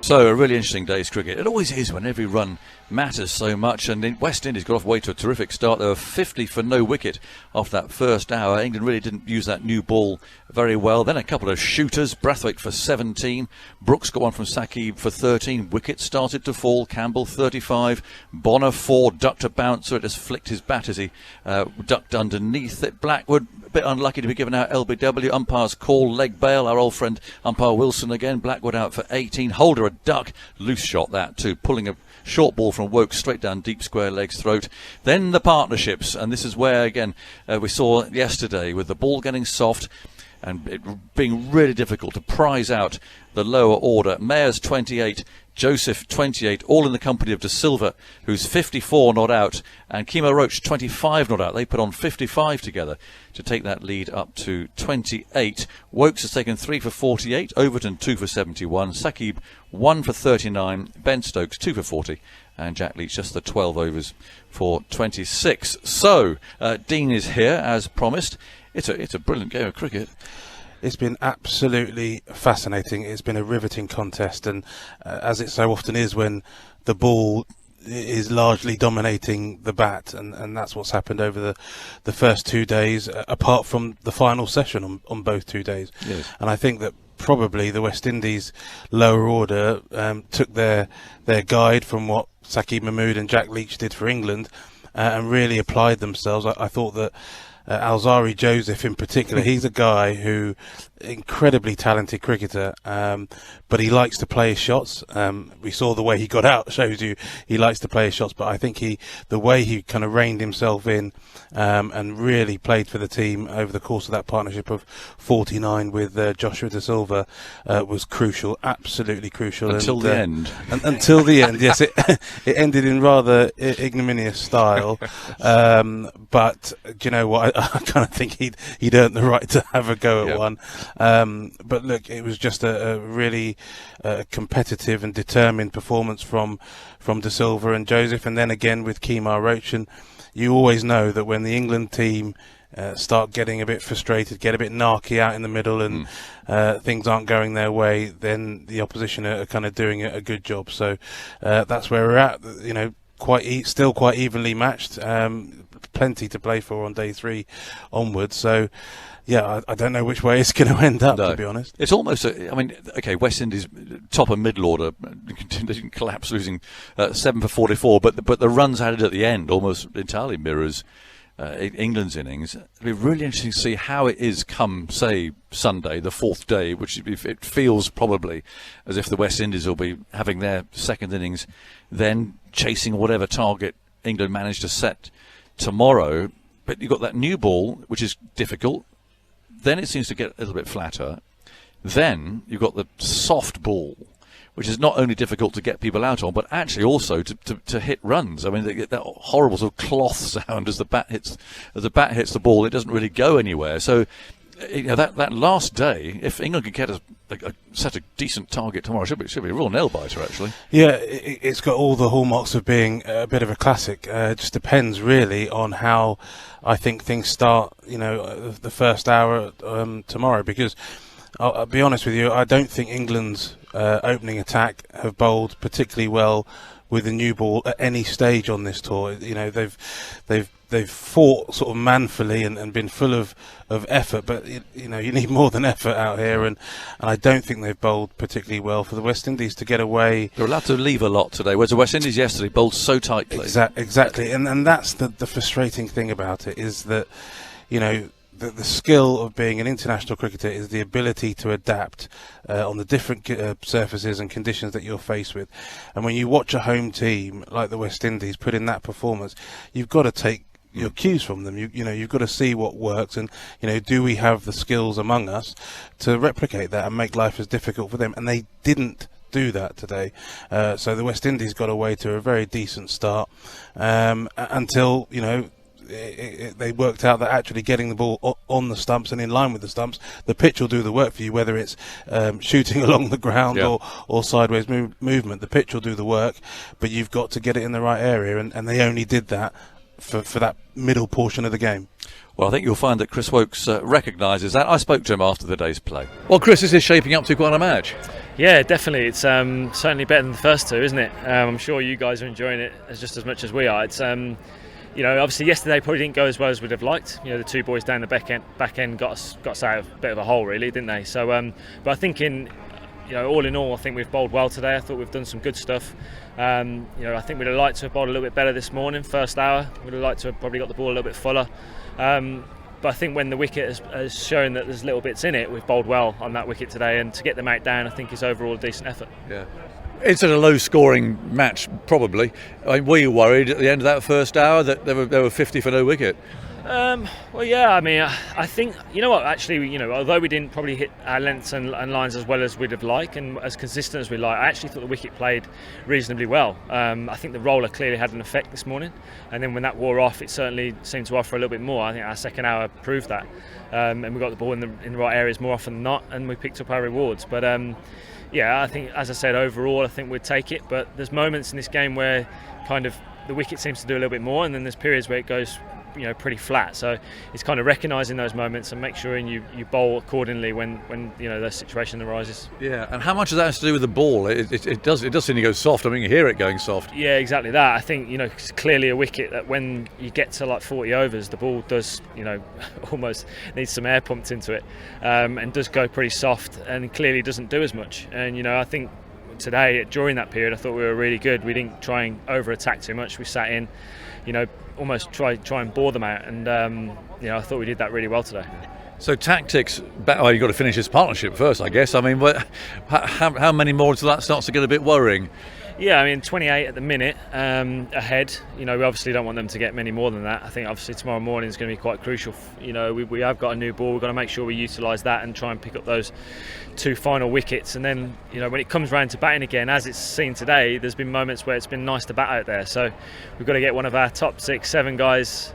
So a really interesting day's cricket. It always is when every run matters so much, and the West Indies got off way to a terrific start. They were 50 for no wicket after that first hour. England really didn't use that new ball very well. Then a couple of shooters, Brathwaite for 17, Brooks got one from Saki for 13. Wickets started to fall. Campbell 35, Bonner 4, ducked a bouncer. It just flicked his bat as he ducked underneath it. Blackwood a bit unlucky to be given out LBW. Umpire's call, leg bail. Our old friend umpire Wilson again. Blackwood out for 18. Holder a duck, loose shot that too, pulling a short ball from Woke straight down deep square leg's throat. Then the partnerships, and this is where again we saw yesterday with the ball getting soft and it being really difficult to prize out the lower order. Mayers 28, Joseph 28, all in the company of De Silva, who's 54 not out, and Kemo Roach 25 not out. They put on 55 together to take that lead up to 28. Wokes has taken 3 for 48, Overton 2 for 71, Sakib 1 for 39, Ben Stokes 2 for 40, and Jack Leach just the 12 overs for 26. So Dean is here as promised. It's a brilliant game of cricket. It's been absolutely fascinating. It's been a riveting contest, and as it so often is when the ball is largely dominating the bat, and that's what's happened over the first 2 days, apart from the final session on both 2 days. Yes. And I think that probably the West Indies lower order took their guide from what Saki Mahmud and Jack Leach did for England and really applied themselves. I thought that Alzari Joseph in particular, he's a guy who incredibly talented cricketer, but he likes to play his shots. We saw the way he got out shows you he likes to play his shots, but I think the way he kind of reined himself in and really played for the team over the course of that partnership of 49 with Joshua De Silva was crucial, absolutely crucial. Until the end. Until the end, yes. It ended in rather ignominious style, but do you know what? I kind of think he'd earned the right to have a go at one. But look, it was just a really competitive and determined performance from De Silva and Joseph, and then again with Kemar Roach. And you always know that when the England team start getting a bit frustrated, get a bit narky out in the middle, and things aren't going their way, then the opposition are kind of doing a good job. So that's where we're at. You know, still quite evenly matched. Plenty to play for on day 3 onwards. So yeah, I don't know which way it's going to end up, to be honest. It's almost, West Indies top and middle order didn't collapse, losing 7 for 44, but the runs added at the end almost entirely mirrors England's innings. It'll be really interesting to see how it is come, say, Sunday, the 4th day, which it feels probably as if the West Indies will be having their second innings, then chasing whatever target England managed to set tomorrow. But you've got that new ball, which is difficult. Then it seems to get a little bit flatter. Then you've got the soft ball, which is not only difficult to get people out on, but actually also to hit runs. I mean, they get that horrible sort of cloth sound as the bat hits the ball. It doesn't really go anywhere. So that last day, if England can get set a decent target tomorrow, it should be a real nail biter, actually. Yeah, it's got all the hallmarks of being a bit of a classic. It just depends really on how I think things start. The first hour tomorrow, because I'll be honest with you, I don't think England's opening attack have bowled particularly well with the new ball at any stage on this tour. They've fought sort of manfully and been full of effort, but you need more than effort out here, and I don't think they've bowled particularly well for the West Indies to get away. They're allowed to leave a lot today, whereas the West Indies yesterday bowled so tightly. Exactly, and that's the frustrating thing about it, is that the skill of being an international cricketer is the ability to adapt on the different surfaces and conditions that you're faced with. And when you watch a home team like the West Indies put in that performance, you've got to take your cues from them. You've got to see what works, and do we have the skills among us to replicate that and make life as difficult for them? And they didn't do that today. So the West Indies got away to a very decent start until they worked out that actually getting the ball on the stumps and in line with the stumps, the pitch will do the work for you, whether it's shooting along the ground or sideways movement. The pitch will do the work, but you've got to get it in the right area, and they only did that for that middle portion of the game. Well, I think you'll find that Chris Wokes recognises that. I spoke to him after the day's play. Well, Chris, this is shaping up to quite a match. Yeah, definitely. It's certainly better than the first two, isn't it? I'm sure you guys are enjoying it just as much as we are. It's obviously yesterday probably didn't go as well as we'd have liked. The two boys down the back end got us out of a bit of a hole, really, didn't they? So, but I think all in all, I think we've bowled well today. I thought we've done some good stuff. I think we'd have liked to have bowled a little bit better this morning, first hour. We'd have liked to have probably got the ball a little bit fuller. But I think when the wicket has shown that there's little bits in it, we've bowled well on that wicket today, and to get them out down, I think is overall a decent effort. Yeah. It's a low-scoring match, probably. Were you worried at the end of that first hour that there were 50 for no wicket? Well, yeah. I mean, I think actually, although we didn't probably hit our lengths and lines as well as we'd have liked and as consistent as we like, I actually thought the wicket played reasonably well. I think the roller clearly had an effect this morning, and then when that wore off, it certainly seemed to offer a little bit more. I think our second hour proved that, and we got the ball in the right areas more often than not, and we picked up our rewards. But yeah, I think, as I said, overall, I think we'd take it. But there's moments in this game where kind of the wicket seems to do a little bit more, and then there's periods where it goes pretty flat. So it's kind of recognising those moments and make sure you bowl accordingly when the situation arises. Yeah, and how much of that has to do with the ball? It does seem to go soft. I mean, you hear it going soft. Yeah, exactly that. I think it's clearly a wicket that when you get to like 40 overs, the ball does almost needs some air pumped into it, and does go pretty soft and clearly doesn't do as much. And I think today during that period, I thought we were really good. We didn't try and over attack too much. We sat in, almost try and bore them out, and I thought we did that really well today. So tactics, you've got to finish this partnership first, I guess. I mean, how many more until that starts to get a bit worrying? Yeah, I mean 28 at the minute ahead. We obviously don't want them to get many more than that. I think obviously tomorrow morning is going to be quite crucial. We have got a new ball. We've got to make sure we utilise that and try and pick up those two final wickets. And then when it comes round to batting again, as it's seen today, there's been moments where it's been nice to bat out there. So we've got to get one of our top 6-7 guys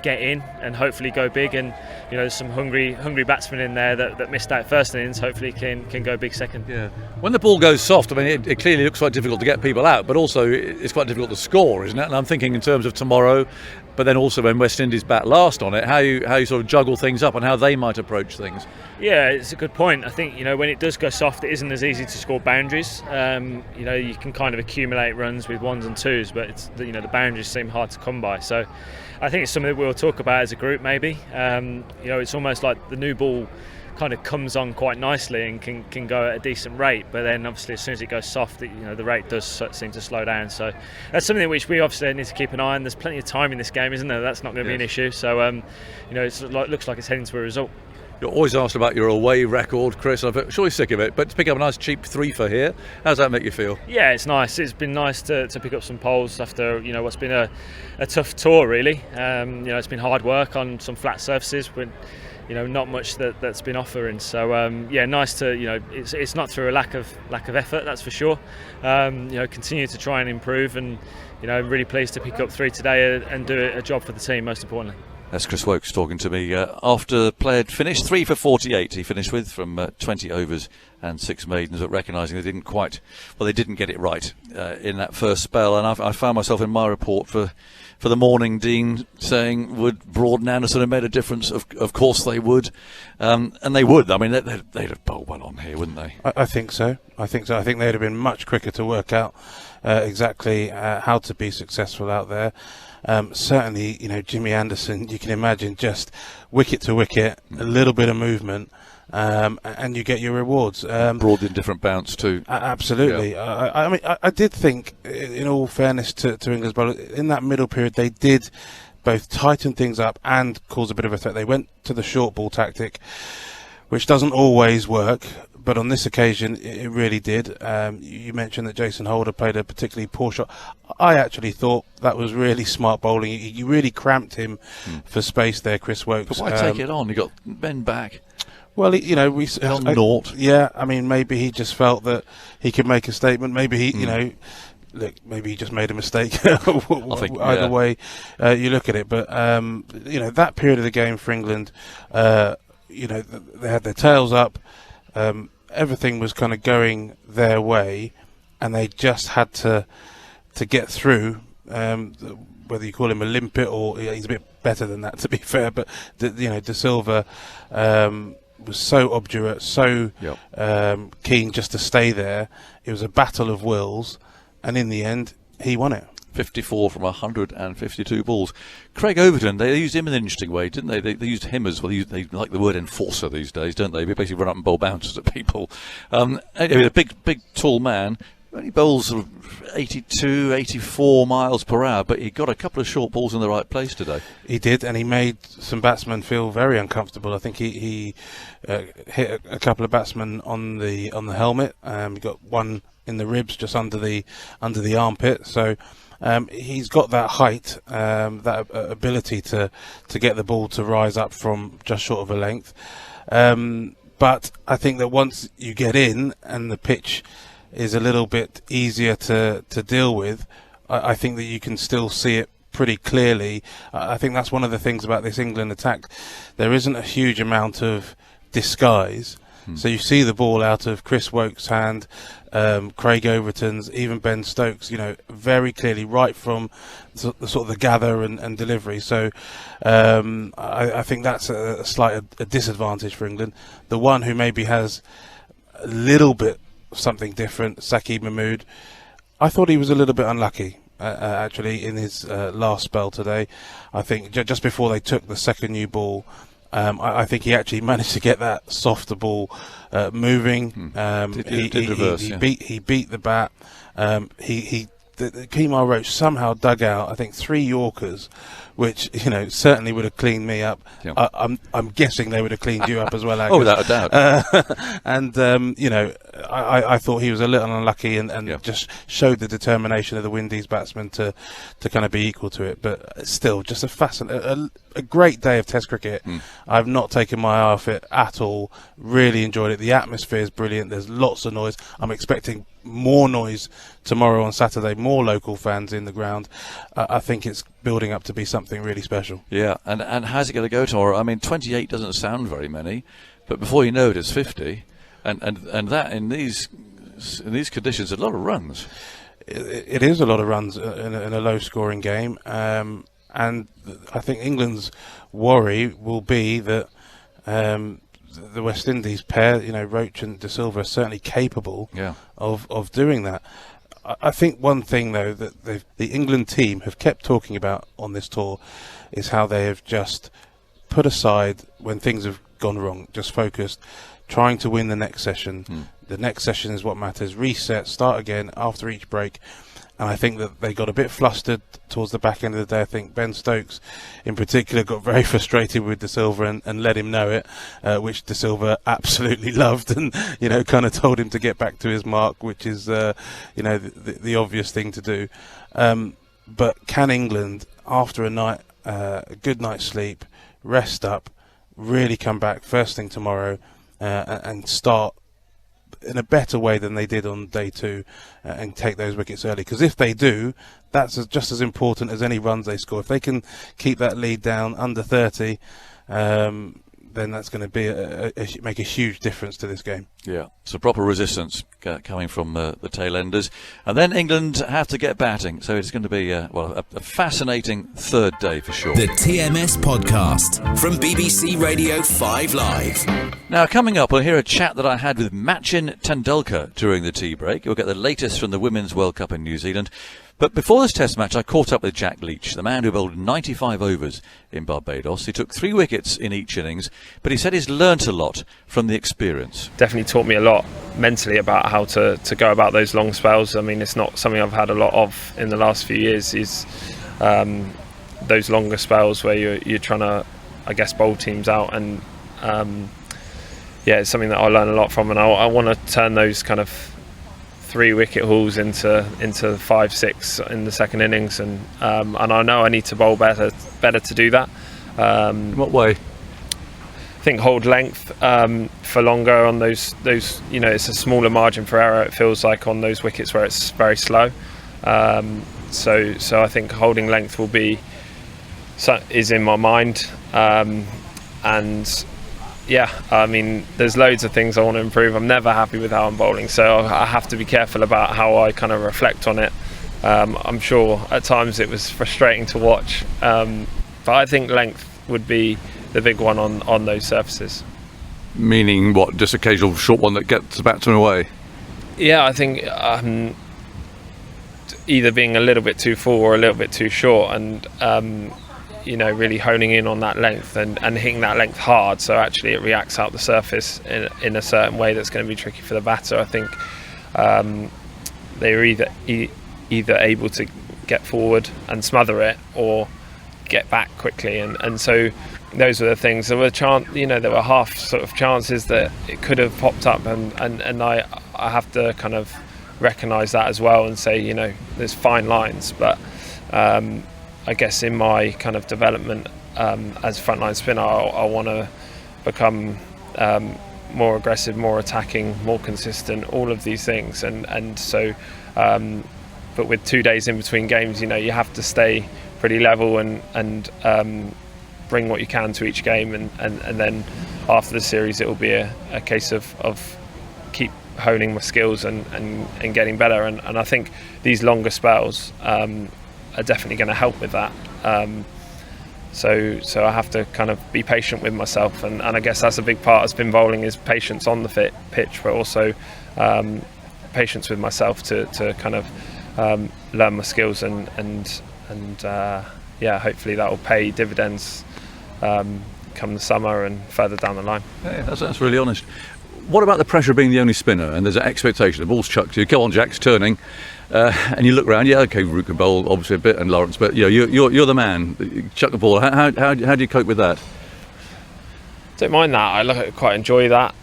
get in and hopefully go big, and there's some hungry batsmen in there that missed out first innings, hopefully can go big second. Yeah. When the ball goes soft, I mean it clearly looks quite difficult to get people out, but also it's quite difficult to score, isn't it? And I'm thinking in terms of tomorrow, but then also when West Indies bat last on it, how you sort of juggle things up and how they might approach things. Yeah, it's a good point. I think when it does go soft, it isn't as easy to score boundaries. You can kind of accumulate runs with ones and twos, but it's the boundaries seem hard to come by. So I think it's something that we'll talk about as a group maybe. It's almost like the new ball kind of comes on quite nicely and can go at a decent rate, but then obviously as soon as it goes soft, the rate does seem to slow down. So that's something which we obviously need to keep an eye on. There's plenty of time in this game, isn't there? That's not going to be an issue. So it looks like it's heading to a result. You're always asked about your away record, Chris. I'm sure you're sick of it, but to pick up a nice cheap 3 for here, how does that make you feel? Yeah, it's nice. It's been nice to pick up some poles after what's been a tough tour, really. It's been hard work on some flat surfaces, but not much that's been offering. So nice to it's not through a lack of effort, that's for sure. Continue to try and improve, and I'm really pleased to pick up 3 today and do a job for the team, most importantly. That's Chris Wokes talking to me after the play had finished. 3 for 48 he finished with from 20 overs and 6 maidens, but recognising they didn't get it right in that first spell. And I found myself in my report for the morning, Dean, saying, would Broad and Anderson have made a difference? Of course they would. And they would. I mean, they'd have bowled well on here, wouldn't they? I think so. I think they'd have been much quicker to work out exactly how to be successful out there. Certainly, Jimmy Anderson, you can imagine just wicket to wicket, a little bit of movement, and you get your rewards. Broad in different bounce too. Absolutely. Yeah. I did think, in all fairness to England's bowlers, in that middle period they did both tighten things up and cause a bit of a threat. They went to the short ball tactic, which doesn't always work, but on this occasion it really did. You mentioned that Jason Holder played a particularly poor shot. I actually thought that was really smart bowling. You really cramped him for space there, Chris Wokes. But why take it on? You got Ben back. Well, on naught. Yeah, I mean, maybe he just felt that he could make a statement. Maybe he, maybe he just made a mistake. Either way you look at it, but that period of the game for England, they had their tails up. Everything was kind of going their way, and they just had to get through whether you call him a limpet or he's a bit better than that, to be fair. But De Silva was so obdurate, so keen just to stay there. It was a battle of wills, and in the end, he won it. 54 from 152 balls. Craig Overton, they used him in an interesting way, didn't they? They used him as well. They like the word enforcer these days, don't they? They basically run up and bowl bouncers at people. Anyway, a big, tall man. Only bowls sort of 82, 84 miles per hour, but he got a couple of short balls in the right place today. He did, and he made some batsmen feel very uncomfortable. I think he hit a couple of batsmen on the helmet. He got one in the ribs, just under the armpit. So he's got that height, that ability to get the ball to rise up from just short of a length. But I think that once you get in and the pitch is a little bit easier to deal with, I think that you can still see it pretty clearly. I think that's one of the things about this England attack. There isn't a huge amount of disguise. So you see the ball out of Chris Woakes' hand, Craig Overton's, even Ben Stokes, very clearly right from the sort of the gather and delivery. So I think that's a slight disadvantage for England. The one who maybe has a little bit something different, Saki Mahmud, I thought he was a little bit unlucky actually in his last spell today. I think just before they took the second new ball, I think he actually managed to get that softer ball moving. He beat the bat. The Kemar Roach somehow dug out, I think, 3 Yorkers, which certainly would have cleaned me up. Yeah. I'm guessing they would have cleaned you up as well, Agus. Oh, without a doubt. And I thought he was a little unlucky and just showed the determination of the Windies batsmen to kind of be equal to it. But still, just a great day of Test cricket. I've not taken my eye off it at all. Really enjoyed it. The atmosphere is brilliant. There's lots of noise. I'm expecting more noise tomorrow on Saturday, more local fans in the ground. I think it's building up to be something really special. Yeah, and how's it going to go tomorrow? I mean, 28 doesn't sound very many, but before you know it, it's 50, and that in these conditions, a lot of runs. It is a lot of runs in a low-scoring game, and I think England's worry will be that the West Indies pair, Roach and De Silva, are certainly capable of doing that. I think one thing, though, that the England team have kept talking about on this tour is how they have just put aside when things have gone wrong, just focused, trying to win the next session. The next session is what matters. Reset, start again after each break. And I think that they got a bit flustered towards the back end of the day. I think Ben Stokes, in particular, got very frustrated with De Silva and let him know it, which De Silva absolutely loved, and kind of told him to get back to his mark, which is the obvious thing to do. But can England, after a good night's sleep, rest up, really come back first thing tomorrow and start in a better way than they did on day 2 and take those wickets early? Because if they do, that's just as important as any runs they score. If they can keep that lead down under 30, then that's going to be make a huge difference to this game. Yeah, so proper resistance coming from the tail enders. And then England have to get batting. So it's going to be a fascinating third day for sure. The TMS Podcast from BBC Radio 5 Live. Now, coming up, we'll hear a chat that I had with Machin Tendulkar during the tea break. We'll get the latest from the Women's World Cup in New Zealand. But before this Test match, I caught up with Jack Leach, the man who bowled 95 overs in Barbados. He took 3 wickets in each innings, but he said he's learnt a lot from the experience. Definitely taught me a lot mentally about how to go about those long spells. I mean, it's not something I've had a lot of in the last few years, is those longer spells where you're trying to, I guess, bowl teams out. And it's something that I learn a lot from, and I want to turn those kind of 3 wicket hauls into 5-6 in the second innings, and I know I need to bowl better to do that. In what way? I think hold length for longer on those. It's a smaller margin for error, it feels like, on those wickets where it's very slow. So I think holding length is in my mind, and I mean, there's loads of things I want to improve. I'm never happy with how I'm bowling, so I have to be careful about how I kind of reflect on it I'm sure at times it was frustrating to watch, but I think length would be the big one on those surfaces. Meaning what? Just occasional short one that gets the batsman away? Yeah, I think either being a little bit too full or a little bit too short, and really honing in on that length and hitting that length hard, so actually it reacts out the surface in a certain way that's going to be tricky for the batter. I think they were either able to get forward and smother it or get back quickly, and so those were the things. There were there were half sort of chances that it could have popped up, and I have to kind of recognise that as well and say, there's fine lines, but I guess in my kind of development as a frontline spinner, I want to become more aggressive, more attacking, more consistent, all of these things, and so but with 2 days in between games, you have to stay pretty level and bring what you can to each game, and then after the series it will be a case of keep honing my skills and getting better, and I think these longer spells are definitely going to help with that. So I have to kind of be patient with myself, and I guess that's a big part of spin bowling, is patience on the pitch, but also patience with myself to kind of learn my skills and hopefully that will pay dividends come the summer and further down the line. Yeah, that's really honest. What about the pressure of being the only spinner, and there's an expectation, the ball's chucked to you, come on Jack's turning, and you look around, Root can bowl obviously a bit, and Lawrence, but you're the man, chuck the ball. How do you cope with that? Don't mind that. I quite enjoy that.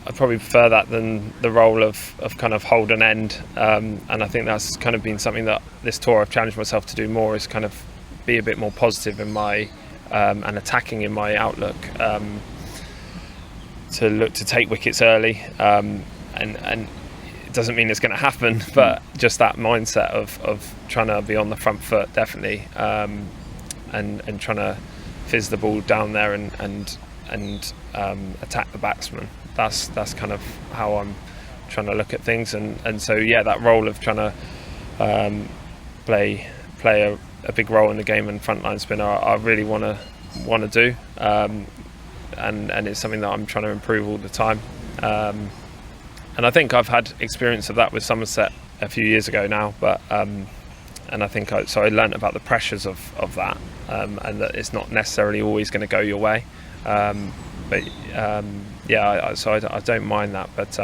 I probably prefer that than the role of kind of hold and end, and I think that's kind of been something that this tour I've challenged myself to do more, is kind of be a bit more positive in my and attacking in my outlook, to look to take wickets early, and it doesn't mean it's going to happen, but just that mindset of trying to be on the front foot, definitely, and trying to fizz the ball down there and attack the batsman. That's kind of how I'm trying to look at things, and so that role of trying to play a big role in the game and frontline spinner, I really want to do, and it's something that I'm trying to improve all the time, and I think I've had experience of that with Somerset a few years ago now, but and I think I learnt about the pressures of that, and that it's not necessarily always going to go your way, but I don't mind that, but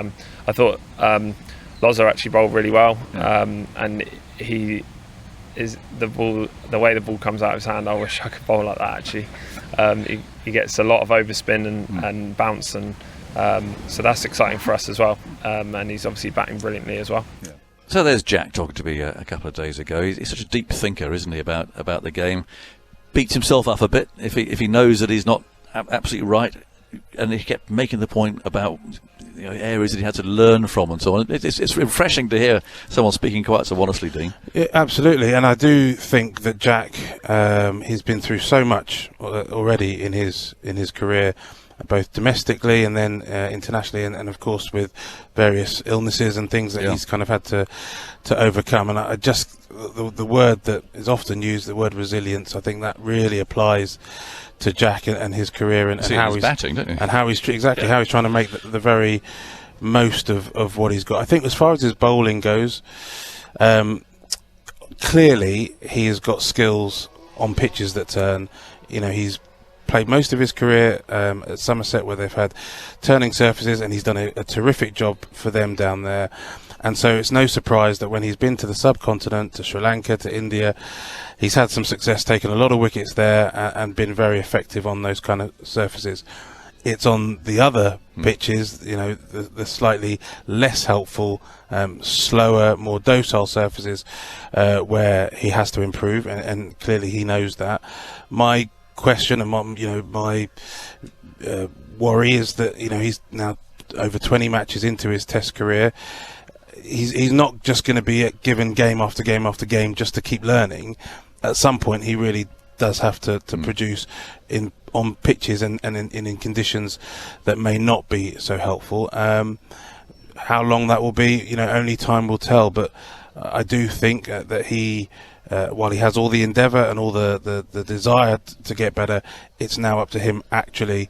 I thought Loza actually bowled really well, and he is the way the ball comes out of his hand. I wish I could bowl like that actually. He gets a lot of overspin and bounce, and so that's exciting for us as well, and he's obviously batting brilliantly as well. So there's Jack talking to me a couple of days ago. He's such a deep thinker, isn't he, about the game. Beats himself up a bit if he knows that he's not absolutely right, and he kept making the point about areas that he had to learn from and so on. It's refreshing to hear someone speaking quite so honestly, Dean. Yeah, absolutely, and I do think that Jack, he's been through so much already in his career, both domestically and then internationally, and of course with various illnesses and things that he's kind of had to overcome. And I just the word that is often used, the word resilience, I think that really applies to Jack and his career, and how he's batting, don't you? And how he's how he's trying to make the very most of what he's got. I think as far as his bowling goes, clearly he has got skills on pitches that turn. He's played most of his career at Somerset, where they've had turning surfaces, and he's done a terrific job for them down there. And so it's no surprise that when he's been to the subcontinent, to Sri Lanka, to India, he's had some success, taken a lot of wickets there, and been very effective on those kind of surfaces. It's on the other pitches, the slightly less helpful, slower, more docile surfaces, where he has to improve, and clearly he knows that. My question and my worry is that he's now over 20 matches into his Test career. He's not just going to be given game after game after game just to keep learning. At some point, he really does have to produce on pitches and in conditions that may not be so helpful. How long that will be, only time will tell. But I do think that he, while he has all the endeavour and all the desire to get better, it's now up to him actually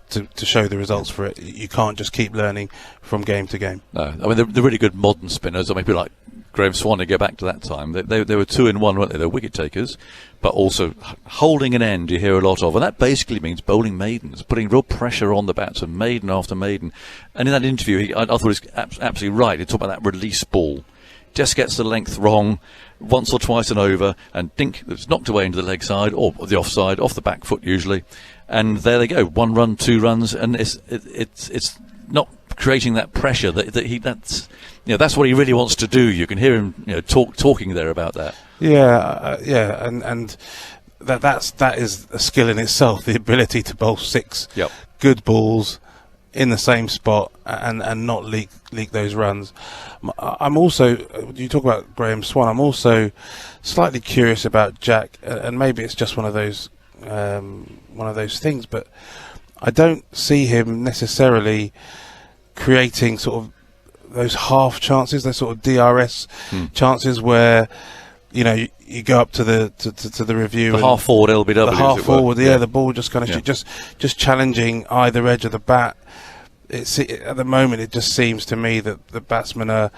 to show the results for it. You can't just keep learning from game to game. No, I mean the really good modern spinners. I mean, people like Graham Swan, to go back to that time, they were 2 in 1, weren't they? They were wicket takers, but also holding an end. You hear a lot of, and that basically means bowling maidens, putting real pressure on the batsman, maiden after maiden. And in that interview, I thought he was absolutely right. He talked about that release ball. Just gets the length wrong once or twice and over, and dink, it's knocked away into the leg side or the offside, off the back foot usually, and there they go, 1 run, 2 runs, and it's not creating that pressure that's what he really wants to do. You can hear him talking there about that. And that is a skill in itself, the ability to bowl 6 good balls in the same spot and not leak those runs. I'm also, you talk about Graham Swan, I'm also slightly curious about Jack, and maybe it's just one of those things, but I don't see him necessarily creating sort of those half chances, those sort of DRS chances where you go up to the review, the half forward LBW, the half forward, the ball just kind of just challenging either edge of the bat. At the moment, it just seems to me that the batsmen are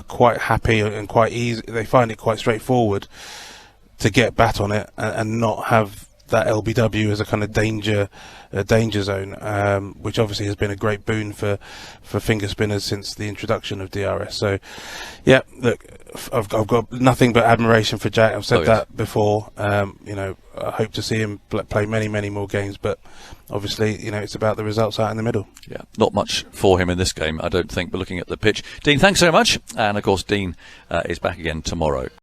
quite happy and quite easy. They find it quite straightforward to get bat on it and not have that LBW as a kind of danger zone, which obviously has been a great boon for finger spinners since the introduction of DRS. So, yeah, look, I've got nothing but admiration for Jack. I've said that before. I hope to see him play many, many more games, but obviously, it's about the results out in the middle. Yeah, not much for him in this game, I don't think, but looking at the pitch. Dean, thanks so much. And, of course, Dean is back again tomorrow.